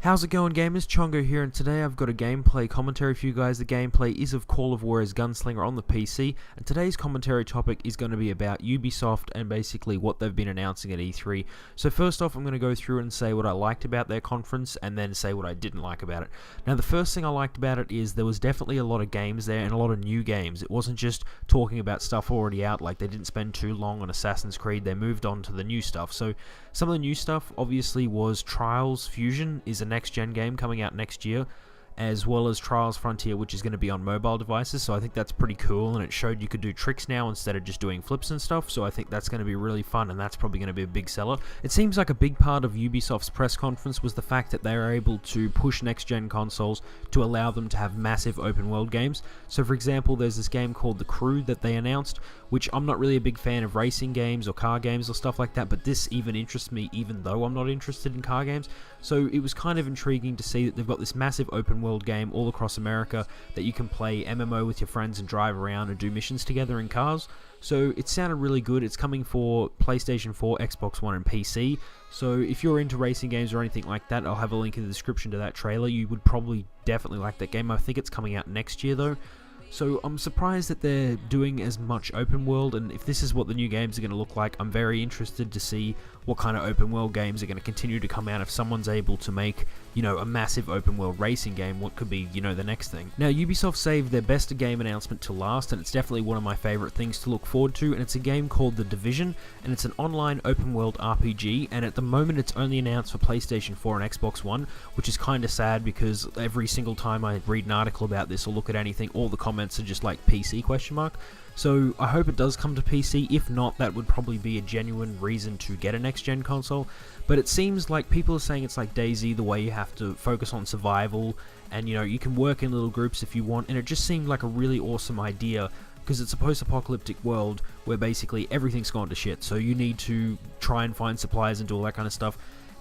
How's it going, gamers? Chongo here, and today I've got a gameplay commentary for you guys. The gameplay is of Call of Juarez Gunslinger on the PC, and today's commentary topic is going to be about Ubisoft and basically what they've been announcing at E3. So first off, I'm going to go through and say what I liked about their conference, and then say what I didn't like about it. Now, the first thing I liked about it is there was definitely a lot of games there, and a lot of new games. It wasn't just talking about stuff already out, like they didn't spend too long on Assassin's Creed, they moved on to the new stuff. So some of the new stuff obviously was Trials Fusion is a next-gen game coming out next year, as well as Trials Frontier, which is going to be on mobile devices. So I think that's pretty cool, and it showed you could do tricks now instead of just doing flips and stuff. So I think that's going to be really fun, and that's probably going to be a big seller. It seems like a big part of Ubisoft's press conference was the fact that they were able to push next-gen consoles to allow them to have massive open-world games. So for example, there's this game called The Crew that they announced, which I'm not really a big fan of racing games or car games or stuff like that, but this even interests me even though I'm not interested in car games. So it was kind of intriguing to see that they've got this massive open world game all across America that you can play MMO with your friends and drive around and do missions together in cars. So it sounded really good. It's coming for PlayStation 4, Xbox One and PC. So if you're into racing games or anything like that, I'll have a link in the description to that trailer. You would probably definitely like that game. I think it's coming out next year though. So I'm surprised that they're doing as much open world, and if this is what the new games are going to look like, I'm very interested to see what kind of open world games are going to continue to come out if someone's able to make, you know, a massive open world racing game. What could be, you know, the next thing. Now, Ubisoft saved their best game announcement to last, and it's definitely one of my favorite things to look forward to, and it's a game called The Division, and it's an online open world RPG, and at the moment it's only announced for PlayStation 4 and Xbox One, which is kind of sad because every single time I read an article about this or look at anything, all the comments are just like PC ? So I hope it does come to PC. If not, that would probably be a genuine reason to get a next-gen console. But it seems like people are saying it's like DayZ, the way you have to focus on survival, and you know, you can work in little groups if you want, and it just seemed like a really awesome idea, because it's a post-apocalyptic world where basically everything's gone to shit, so you need to try and find supplies and do all that kind of stuff.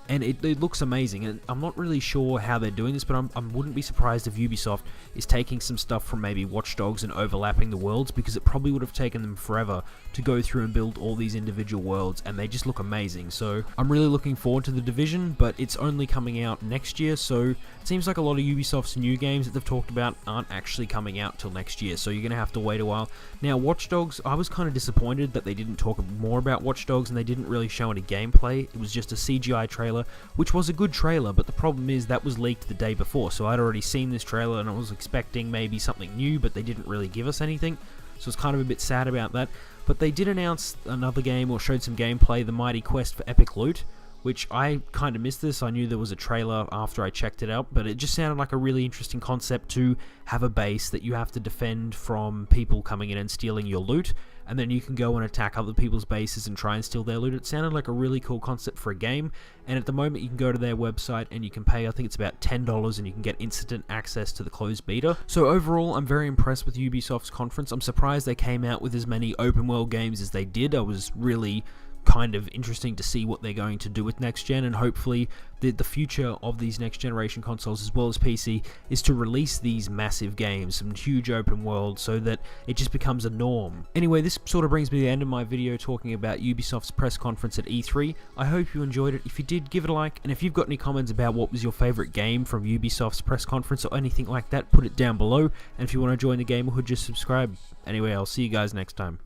And it looks amazing, and I'm not really sure how they're doing this, but I wouldn't be surprised if Ubisoft is taking some stuff from maybe Watch Dogs and overlapping the worlds, because it probably would have taken them forever to go through and build all these individual worlds, and they just look amazing. So I'm really looking forward to The Division, but it's only coming out next year, so it seems like a lot of Ubisoft's new games that they've talked about aren't actually coming out till next year, so you're going to have to wait a while. Now, Watch Dogs, I was kind of disappointed that they didn't talk more about Watch Dogs, and they didn't really show any gameplay. It was just a CGI trailer, which was a good trailer, but the problem is that was leaked the day before, so I'd already seen this trailer and I was expecting maybe something new, but they didn't really give us anything, so it's kind of a bit sad about that. But they did announce another game, or showed some gameplay, The Mighty Quest for Epic Loot, which I kind of missed this. I knew there was a trailer after I checked it out, but it just sounded like a really interesting concept to have a base that you have to defend from people coming in and stealing your loot, and then you can go and attack other people's bases and try and steal their loot. It sounded like a really cool concept for a game, and at the moment you can go to their website and you can pay, I think it's about $10, and you can get instant access to the closed beta. So overall, I'm very impressed with Ubisoft's conference. I'm surprised they came out with as many open world games as they did. I was really kind of interesting to see what they're going to do with next gen, and hopefully the future of these next generation consoles as well as PC is to release these massive games, some huge open world, so that it just becomes a norm. Anyway, this sort of brings me to the end of my video talking about Ubisoft's press conference at E3. I hope you enjoyed it. If you did, give it a like, and if you've got any comments about what was your favorite game from Ubisoft's press conference or anything like that, put it down below, and if you want to join the Gamerhood, just subscribe. Anyway, I'll see you guys next time.